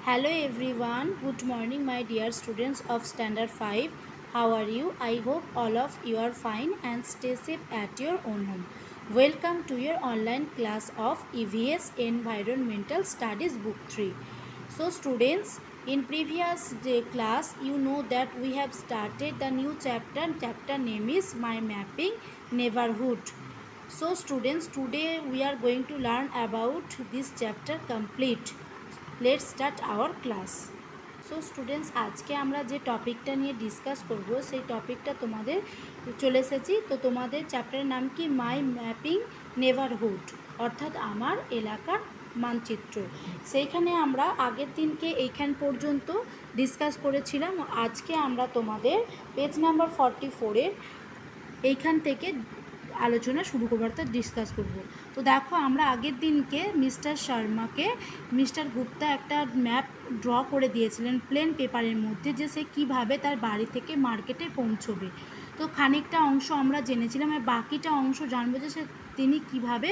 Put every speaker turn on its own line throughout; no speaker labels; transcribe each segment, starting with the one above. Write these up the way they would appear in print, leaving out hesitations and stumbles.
Hello everyone, good morning my dear students of Standard 5. How are you? I hope all of you are fine and stay safe at your own home. Welcome to your online class of EVS Environmental Studies Book 3. So students, in previous class you know that we have started the new chapter. Chapter name is My Mapping Neighborhood. So students, today we are going to learn about this chapter complete. Let's start our class. So students, আজকে আমরা যে টপিকটা নিয়ে discuss করব সেই টপিকটা তোমাদের চলে এসেছি। তো তোমাদের চ্যাপ্টারের নাম কি? মাই ম্যাপিং নেবারহুড, অর্থাৎ আমার এলাকার মানচিত্র। সেইখানে আমরা আগের দিনকে এইখান পর্যন্ত ডিসকাস করেছিলাম। আজকে আমরা তোমাদের পেজ নাম্বার 44-এর এইখান থেকে আলোচনা শুরু করবো, অর্থাৎ ডিসকাস করব। তো দেখো, আমরা আগের দিনকে মিস্টার শর্মাকে মিস্টার গুপ্তা একটা ম্যাপ ড্র করে দিয়েছিলেন প্লেন পেপারের মধ্যে, যে সে কীভাবে তার বাড়ি থেকে মার্কেটে পৌঁছবে। তো খানিকটা অংশ আমরা জেনেছিলাম, আর বাকিটা অংশ জানবো যে তিনি কিভাবে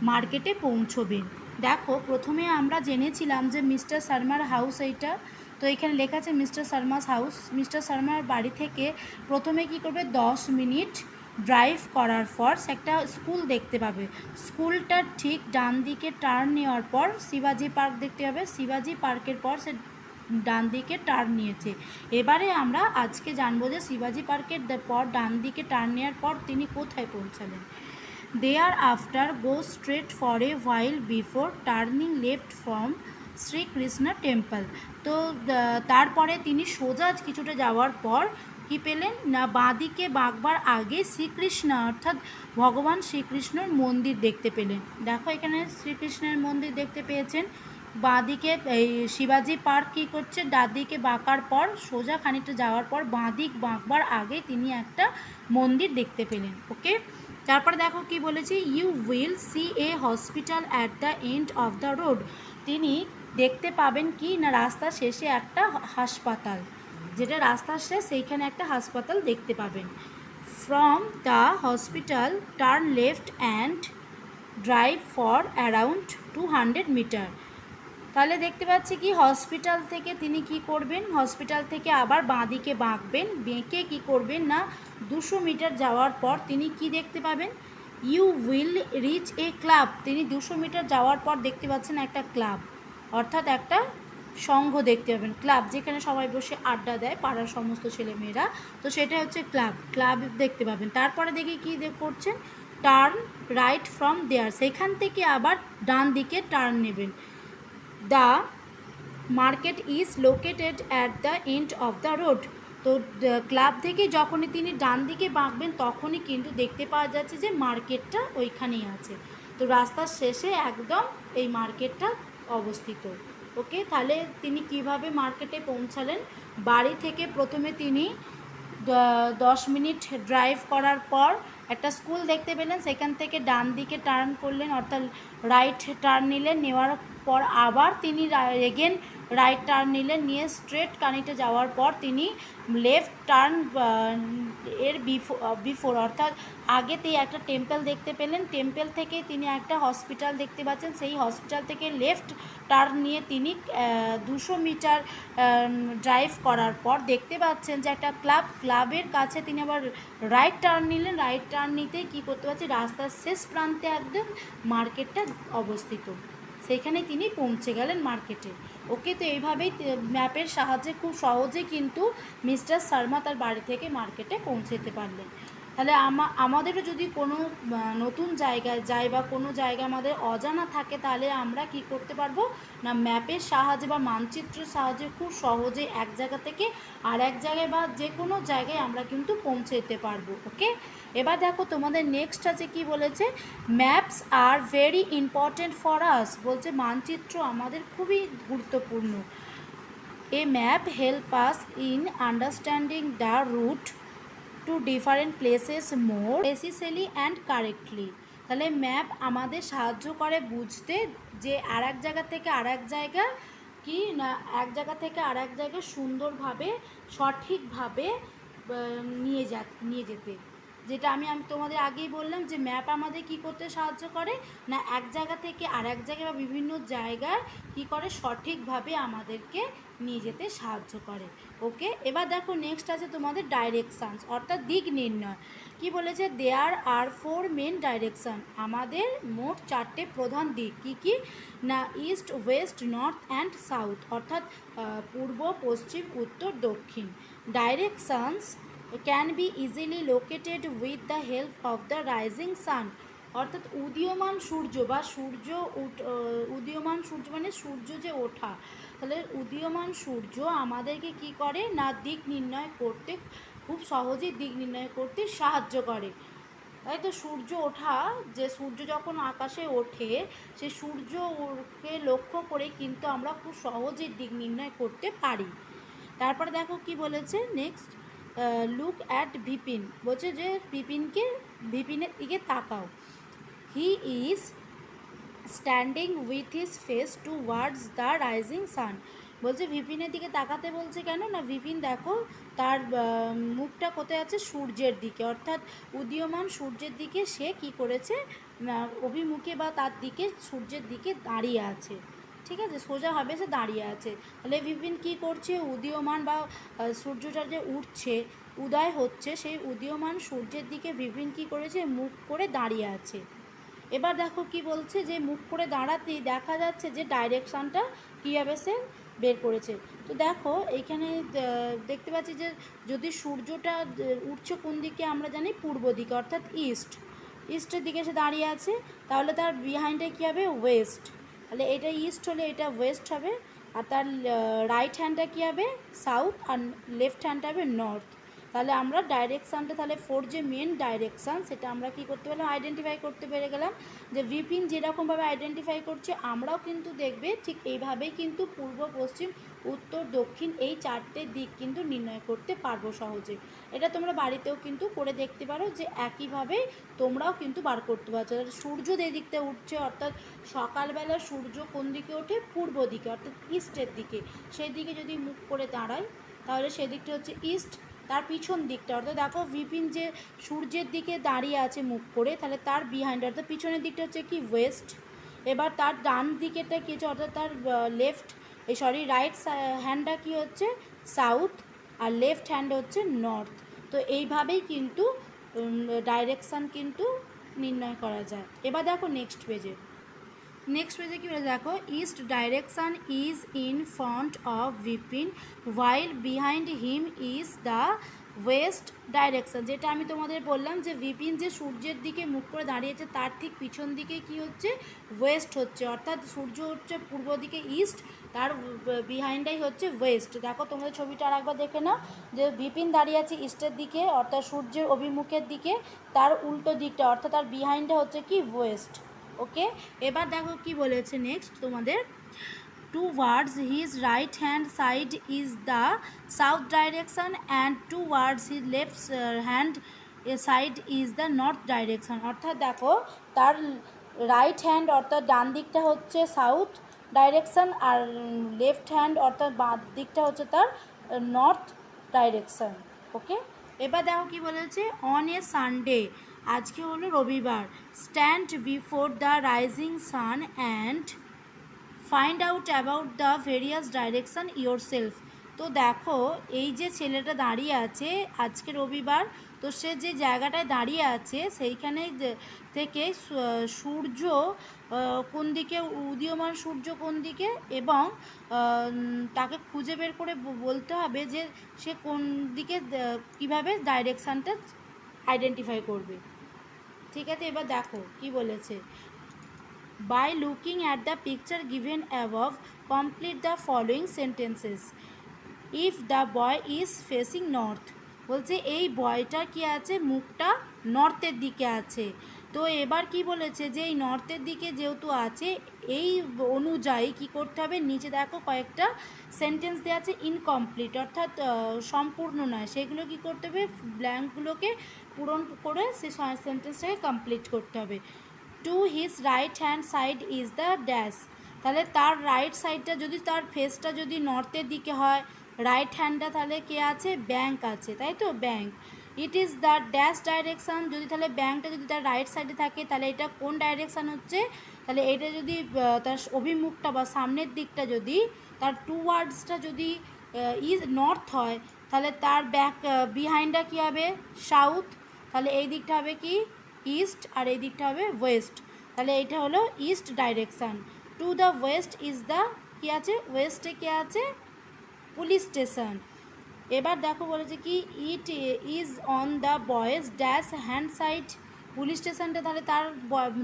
মার্কেটে পৌঁছবেন। দেখো, প্রথমে আমরা জেনেছিলাম যে মিস্টার শর্মার হাউস এইটা। তো এখানে লেখা আছে মিস্টার শর্মাস হাউস। মিস্টার শর্মার বাড়ি থেকে প্রথমে কি করবে, 10 মিনিট ড্রাইভ করার পর একটা স্কুল দেখতে পাবে। স্কুলটার ঠিক ডান দিকে টার্ন নেওয়ার পর শিবাজি পার্ক দেখতে পাবে। শিবাজি পার্কের পর সে ডান দিকে টার্ন নিয়েছে। এবারে আমরা আজকে জানবো যে শিবাজি পার্কের পর ডান দিকে টার্ন নেওয়ার পর তিনি কোথায় পৌঁছালেন। Thereafter go straight for a while before turning left from Shrikrishna temple. তো তারপরে তিনি সোজা কিছুটা যাওয়ার পর কি পেলেন না, বাঁদিকে বাঁকবার আগে শ্রীকৃষ্ণ অর্থাৎ ভগবান শ্রীকৃষ্ণর মন্দির দেখতে পেলেন। দেখো, এখানে শ্রীকৃষ্ণের মন্দির দেখতে পেয়েছেন। বাঁদিকে এই শিবাজি পার্ক কী করছে, ডাদিকে বাঁকার পর সোজা খানিকটা যাওয়ার পর বাঁদিক বাঁকবার আগে তিনি একটা মন্দির দেখতে পেলেন। ওকে, তারপরে দেখো কি বলেছে, you will see a hospital at the end of the road. তিনি দেখতে পাবেন কি না, রাস্তার শেষে একটা হাসপাতাল, যেটা রাস্তার শেষ সেইখানে একটা হাসপাতাল দেখতে পাবেন। From the hospital turn left and drive for around 200 metre. তাহলে দেখতে পাচ্ছি কি, হসপিটাল থেকে তিনি কি করবেন, হসপিটাল থেকে আবার বাঁদিকে বাঁকবেন। বেঁকে কি করবেন না, 200 মিটার যাওয়ার পর তিনি কি দেখতে পাবেন, you will reach a club. তিনি 200 মিটার যাওয়ার পর দেখতে পাচ্ছেন একটা ক্লাব, অর্থাৎ একটা সংঘ দেখতে পাবেন। ক্লাব যেখানে সবাই বসে আড্ডা দেয়, পাড়ার সমস্ত ছেলেমেয়েরা, তো সেটা হচ্ছে ক্লাব। ক্লাব দেখতে পাবেন। তারপরে দেখি কী করছেন, টার্ন রাইট ফ্রম দেয়ার। সেখান থেকে আবার ডান দিকে টার্ন নেবেন। The market is located at the end of the road. তো ক্লাব থেকে যখনই তিনি ডান দিকে বাঁকবেন তখনই কিন্তু দেখতে পাওয়া যাচ্ছে যে মার্কেটটা ওইখানেই আছে। তো রাস্তার শেষে একদম এই মার্কেটটা অবস্থিত। ওকে, তাহলে তিনি কিভাবে মার্কেটে পৌঁছালেন, বাড়ি থেকে প্রথমে তিনি 10 মিনিট ড্রাইভ করার পর একটা স্কুল দেখতে পেলেন। সেখান থেকে ডান দিকে টার্ন করলেন, অর্থাৎ রাইট টার্ন নিলেন। নেওয়ার পর আবার তিনি এগেন রাইট টার্ন নিলেন। নিয়ে স্ট্রেট কানিটে যাওয়ার পর তিনি লেফট টার্ন এর বিফোর অর্থাৎ আগেতেই একটা টেম্পল দেখতে পেলেন। টেম্পল থেকে তিনি একটা হসপিটাল দেখতে পাচ্ছেন। সেই হসপিটাল থেকে লেফট টার্ন নিয়ে তিনি 200 মিটার ড্রাইভ করার পর দেখতে পাচ্ছেন যে একটা ক্লাবের কাছে তিনি আবার রাইট টার্ন নিলেন। রাইট টার্ন নিতেই কী করতে পারছি, রাস্তার শেষ প্রান্তে একদম মার্কেটটা অবস্থিত, সেইখানে তিনি পৌঁছে গেলেন মার্কেটে। ওকে, তো এইভাবেই ম্যাপের সাহায্যে খুব সহজে কিন্তু মিস্টার শর্মা তার বাড়ি থেকে মার্কেটে পৌঁছে যেতে পারলেন। তাহলে আমাদেরও যদি কোনো নতুন জায়গায় যাই বা কোনো জায়গা আমাদের অজানা থাকে, তাহলে আমরা কি করতে পারবো না, ম্যাপের সাহায্যে বা মানচিত্রের সাহায্যে খুব সহজে এক জায়গা থেকে আর এক জায়গায় বা যে কোনো জায়গায় আমরা কিন্তু পৌঁছে যেতে পারবো। ওকে, এবার দেখো তোমাদের নেক্সট আছে কি বলেছে, maps are very important for us. বলছে মানচিত্র আমাদের খুবই গুরুত্বপূর্ণ। A map help us in understanding the route to different places more precisely and correctly. তাহলে ম্যাপ আমাদের সাহায্য করে বুঝতে যে আর এক জায়গা থেকে আর এক জায়গা কি না, এক জায়গা থেকে আর এক জায়গায় সুন্দরভাবে সঠিকভাবে নিয়ে যেতে। যেটা আমি তোমাদের আগেই বললাম যে ম্যাপ আমাদের কি করতে সাহায্য করে না এক জায়গা থেকে আর এক জায়গায় বা বিভিন্ন জায়গায় কি করে সঠিকভাবে আমাদেরকে নিয়ে যেতে সাহায্য করে। ওকে, এবার দেখো নেক্সট আছে তোমাদের ডাইরেকশানস অর্থাৎ দিক নির্ণয়। কি বলেছে, দেয়ার আর 4 মেন ডাইরেকশান, আমাদের মোট 4টে প্রধান দিক। কি কি না east, West, north and south অর্থাৎ পূর্ব, পশ্চিম, উত্তর, দক্ষিণ। Directions can be easily located with the help of the rising sun অর্থাৎ উদীয়মান সূর্য বা উদীয়মান সূর্য মানে সূর্য যে ওঠা, তাহলে উদীয়মান সূর্য আমাদেরকে কি করে না দিক নির্ণয় করতে, খুব সহজেই দিক নির্ণয় করতে সাহায্য করে। তাই তো সূর্য ওঠা, যে সূর্য যখন আকাশে ওঠে সে সূর্যকে লক্ষ্য করে কিন্তু আমরা খুব সহজেই দিক নির্ণয় করতে পারি। তারপরে দেখো কি বলেছে নেক্সট, লুক অ্যাট বিপিন, বলছে যে বিপিনের দিকে তাকাও। He is standing with his face towards the rising sun, বলছে বিপিনের দিকে তাকাতে বলছে কেন না বিপিন দেখো তার মুখটা কোথায় আছে, সূর্যের দিকে অর্থাৎ উদীয়মান সূর্যের দিকে সে কি করেছে অভিমুখে বা তার দিকে সূর্যের দিকে দাঁড়িয়ে আছে। ঠিক আছে, সোজাভাবে সে দাঁড়িয়ে আছে। তাহলে বিপিন কি করছে, উদীয়মান বা সূর্যটা যে উঠছে উদয় হচ্ছে সেই উদীয়মান সূর্যের দিকে বিপিন কি করেছে, মুখ করে দাঁড়িয়ে আছে। এবার দেখো কি বলছে যে মুখ করে দাঁড়াতেই দেখা যাচ্ছে যে ডাইরেকশানটা কীভাবে সে বের করেছে। তো দেখো এইখানে দেখতে পাচ্ছি যে যদি সূর্যটা উঠছে কোন দিকে আমরা জানি পূর্ব দিকে অর্থাৎ ইস্টের দিকে সে দাঁড়িয়ে আছে, তাহলে তার বিহাইন্ডে কী হবে, ওয়েস্ট। তাহলে এটা ইস্ট হলে এটা ওয়েস্ট হবে, আর তার রাইট হ্যান্ডটা কী হবে, সাউথ, আর লেফট হ্যান্ডটা হবে নর্থ। তাহলে আমরা ডাইরেকশানটা তাহলে 4 যে মেন ডাইরেকশান সেটা আমরা কি করতে পারলাম, আইডেন্টিফাই করতে পেরে গেলাম। যে বিপিন যেরকমভাবে আইডেন্টিফাই করছে আমরাও কিন্তু দেখবে ঠিক এইভাবেই কিন্তু পূর্ব, পশ্চিম, উত্তর, দক্ষিণ এই 4টে দিক কিন্তু নির্ণয় করতে পারবো সহজে। এটা তোমরা বাড়িতেও কিন্তু করে দেখতে পারো যে একইভাবেই তোমরাও কিন্তু বার করতে পারছো। সূর্য যে দিকটা উঠছে অর্থাৎ সকালবেলা সূর্য কোন দিকে ওঠে, পূর্ব দিকে অর্থাৎ ইস্টের দিকে, সেই দিকে যদি মুখ করে দাঁড়ায় তাহলে সেদিকটা হচ্ছে ইস্ট। তার পিছন দিকটা অর্থাৎ দেখো বিপিন যে সূর্যের দিকে দাঁড়িয়ে আছে মুখ করে, তাহলে তার বিহাইন্ড অর্থাৎ পিছনের দিকটা হচ্ছে কি ওয়েস্ট। এবার তার ডান দিকেটা কী হচ্ছে অর্থাৎ তার রাইট হ্যান্ডটা কী হচ্ছে সাউথ, আর লেফট হ্যান্ড হচ্ছে নর্থ। তো এইভাবেই কিন্তু ডাইরেকশান কিন্তু নির্ণয় করা যায়। এবার দেখো নেক্সট পেজে কী বলে দেখো, east direction is in front of Bipin while behind him is the West direction. যেটা আমি তোমাদের বললাম যে বিপিন যে সূর্যের দিকে মুখ করে দাঁড়িয়েছে তার ঠিক পিছন দিকে কি হচ্ছে, ওয়েস্ট হচ্ছে অর্থাৎ সূর্য হচ্ছে পূর্ব দিকে ইস্ট, তার বিহাইন্ডটাই হচ্ছে ওয়েস্ট। দেখো তোমাদের ছবিটা আর একবার দেখে নাও যে বিপিন দাঁড়িয়ে আছে ইস্টের দিকে অর্থাৎ সূর্যের অভিমুখের দিকে, তার উল্টো দিকটা অর্থাৎ তার বিহাইন্ডটা হচ্ছে কি ওয়েস্ট। ওকে, এবার দেখো কি বলেছে নেক্সট তোমাদের, towards his right hand side is the south direction and towards his left hand side is the north direction অর্থাৎ দেখো তার রাইট হ্যান্ড অর্থাৎ ডান দিকটা হচ্ছে সাউথ ডাইরেকশন আর লেফট হ্যান্ড অর্থাৎ বাঁ দিকটা হচ্ছে তার নর্থ ডাইরেকশন। ওকে, এবার দেখো কি বলেছে, অন এ সানডে, আজকে হলো রবিবার, stand before the rising sun and find out about the various direction your self. তো দেখো এই যে ছেলেটা দাঁড়িয়ে আছে আজকে রবিবার, তো সে যে জায়গাটায় দাঁড়িয়ে আছে সেইখানে থেকে সূর্য কোন দিকে, উদীয়মান সূর্য কোন দিকে, এবং তাকে খুঁজে বের করে বলতে হবে যে সে কোন দিকে কীভাবে ডাইরেকশানটা আইডেন্টিফাই করবে। ঠিক আছে, এবার দেখো কি বলেছে, by looking at the picture given above complete the following sentences. If the boy is facing north, বলছে এই বয়টা কি আছে, মুখটা নর্থের দিকে আছে। তো এবার কি বলেছে যে এই নর্থের দিকে যেহেতু আছে এই অনুযায়ী কি করতে হবে, নিচে দেখো কয়েকটা সেন্টেন্স দেওয়া আছে ইনকমপ্লিট অর্থাৎ সম্পূর্ণ নয়, সেগুলো কি করতে হবে, ব্ল্যাঙ্কগুলোকে পূরণ করে সেই সেন্টেন্সটাকে কমপ্লিট করতে হবে। To his right hand side is the dash, তাহলে তার রাইট সাইডটা যদি তার ফেসটা যদি নর্থের দিকে হয়, রাইট হ্যান্ডটা তাহলে কে আছে, ব্যাংক আছে, তাই তো bank. It is the dash direction, যদি তাহলে ব্যাংকটা যদি তার রাইট সাইডে থাকে তাহলে এটা কোন ডাইরেকশান হচ্ছে, তাহলে এটা যদি তার অভিমুখটা বা সামনের দিকটা যদি তার টুয়ার্ডসটা যদি ইজ নর্থ হয় তাহলে তার বিহাইন্ডটা কী হবে সাউথ, তাহলে এই দিকটা হবে কি ইস্ট আর এই দিকটা হবে ওয়েস্ট, তাহলে এটা হলো east direction. To the west is the কী আছে, ওয়েস্টে কী আছে পুলিশ স্টেশন। এবার দেখো বলেছে কি it is on the boys dash hand side, police স্টেশনটা তাহলে তার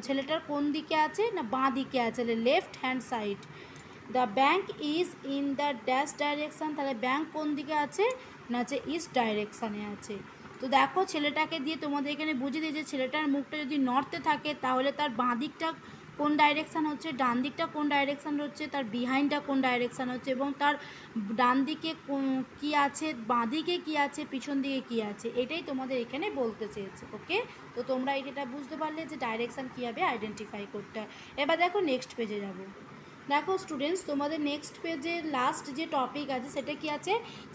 ছেলেটার কোন দিকে আছে না বাঁ দিকে আছে, left hand side. The bank is in the dash direction, তাহলে ব্যাঙ্ক কোন দিকে আছে না আছে ইস্ট ডাইরেকশানে আছে। তো দেখো ছেলেটাকে দিয়ে তোমাদের এখানে বুঝিয়ে দিই যে ছেলেটার মুখটা যদি নর্থে থাকে তাহলে তার বাঁ দিকটা কোন ডাইরেকশান হচ্ছে, ডান দিকটা কোন ডাইরেকশান হচ্ছে, তার বিহাইন্ডটা কোন ডাইরেকশান হচ্ছে, এবং তার ডান দিকে কী আছে, বাঁ দিকে কী আছে, পিছন দিকে কী আছে, এটাই তোমাদের এখানে বলতে চেয়েছে। ওকে, তো তোমরা এটা বুঝতে পারলে যে ডাইরেকশান কীভাবে আইডেন্টিফাই করতে হয়। এবার দেখো নেক্সট পেজে যাব। দেখো স্টুডেন্টস তোমাদের নেক্সট পেজে লাস্ট যে টপিক আছে সেটা কি আছে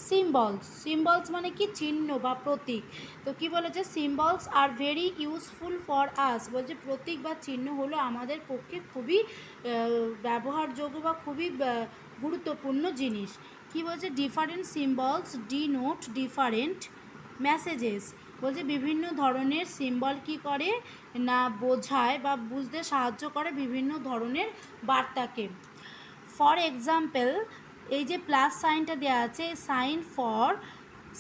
সিম্বলস। সিম্বলস মানে কি চিহ্ন বা প্রতীক। তো কি বলেছে symbols are very useful for us, বলছে প্রতীক বা চিহ্ন হলো আমাদের পক্ষে খুবই ব্যবহারযোগ্য বা খুবই গুরুত্বপূর্ণ জিনিস। কি বলছে different symbols denote different messages, বলছে বিভিন্ন ধরনের সিম্বল কি করে না বোঝায় বা বুঝতে সাহায্য করে বিভিন্ন ধরনের বার্তাকে। ফর এক্সাম্পল এই যে প্লাস সাইনটা দেওয়া আছে sign for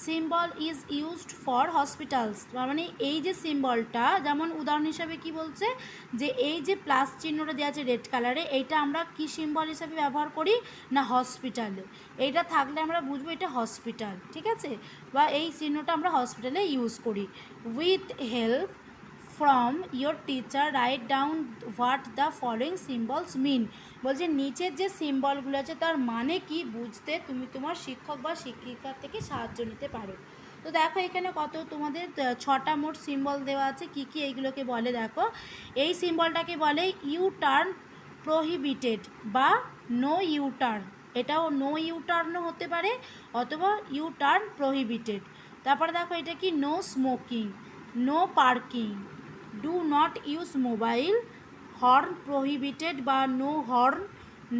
symbol is used for hospitals, তার মানে এই যে সিম্বলটা যেমন উদাহরণ হিসাবে কি বলছে যে এই যে প্লাস চিহ্নটা দেওয়া আছে রেড কালারে, এইটা আমরা কি সিম্বল হিসাবে ব্যবহার করি না হসপিটালে, এইটা থাকলে আমরা বুঝবো এটা হসপিটাল, ঠিক আছে, বা এই চিহ্নটা আমরা হসপিটালে ইউজ করি। With help from your teacher write down what the following symbols mean, বলছে নিচের যে সিম্বলগুলো আছে তার মানে কি বুঝতে তুমি তোমার শিক্ষক বা শিক্ষিকার থেকে সাহায্য নিতে পারো। তো দেখো এখানে কত তোমাদের 6টা মোট সিম্বল দেওয়া আছে, কি কি এইগুলোকে বলে দেখো। এই সিম্বলটাকে বলে ইউ টার্ন প্রহিবিটেড বা নো ইউ টার্ন, এটাও নো ইউ টার্নও হতে পারে অথবা ইউ টার্ন প্রহিবিটেড। তারপরে দেখো এটা কি no smoking, no parking, do not use mobile, horn prohibited বা no horn,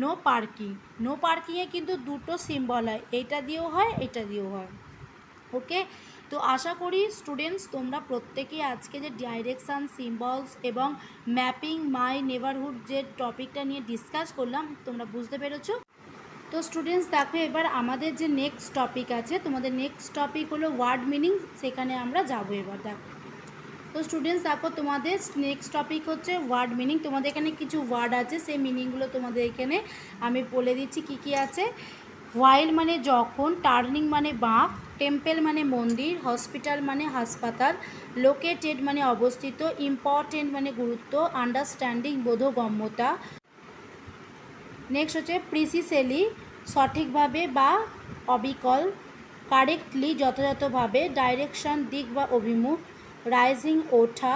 no parking. No পার্কিংয়ে কিন্তু দুটো সিম্বল হয়, এইটা দিয়েও হয় এটা দিয়েও হয়। ওকে, তো আশা করি স্টুডেন্টস তোমরা প্রত্যেকেই আজকে যে ডাইরেকশান সিম্বলস এবং ম্যাপিং মাই নেবারহুড যে টপিকটা নিয়ে ডিসকাস করলাম তোমরা বুঝতে পেরেছো। তো স্টুডেন্টস দেখো এবার আমাদের যে নেক্সট টপিক আছে, তোমাদের নেক্সট টপিক হলো ওয়ার্ড মিনিং, সেখানে আমরা যাবো এবার। দেখো তো স্টুডেন্টস দেখো তোমাদের নেক্সট টপিক হচ্ছে ওয়ার্ড মিনিং। তোমাদের এখানে কিছু ওয়ার্ড আছে সেই মিনিংগুলো তোমাদের এখানে আমি বলে দিচ্ছি কি কি আছে। হোয়াইল মানে যখন, টার্নিং মানে বাঁক, টেম্পল মানে মন্দির, হসপিটাল মানে হাসপাতাল, লোকেটেড মানে অবস্থিত, ইম্পর্টেন্ট মানে গুরুত্ব, আন্ডারস্ট্যান্ডিং বোধগম্যতা। নেক্সট হচ্ছে প্রিসিসেলি সঠিকভাবে বা অবিকল, কারেক্টলি যথাযথভাবে, ডাইরেকশন দিক বা অভিমুখ, রাইজিং ওঠা,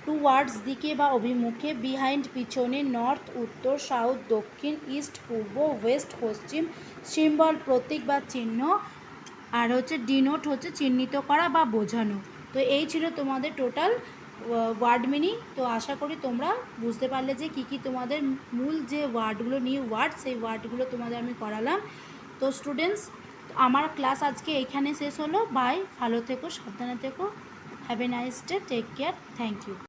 টুয়ার্ডস দিকে বা অভিমুখে, বিহাইন্ড পিছনে, নর্থ উত্তর, সাউথ দক্ষিণ, ইস্ট পূর্ব, ওয়েস্ট পশ্চিম, সিম্বল প্রতীক বা চিহ্ন, আর হচ্ছে ডিনোট হচ্ছে চিহ্নিত করা বা বোঝানো। তো এই ছিল তোমাদের টোটাল ওয়ার্ড মিনিং। তো আশা করি তোমরা বুঝতে পারলে যে কী কী তোমাদের মূল যে ওয়ার্ডগুলো নিউ ওয়ার্ড সেই ওয়ার্ডগুলো তোমাদের আমি করালাম। তো স্টুডেন্টস আমার ক্লাস আজকে এইখানে শেষ হলো। বাই, ভালো থেকো, সাবধানে থেকো, have a nice day, take care, thank you.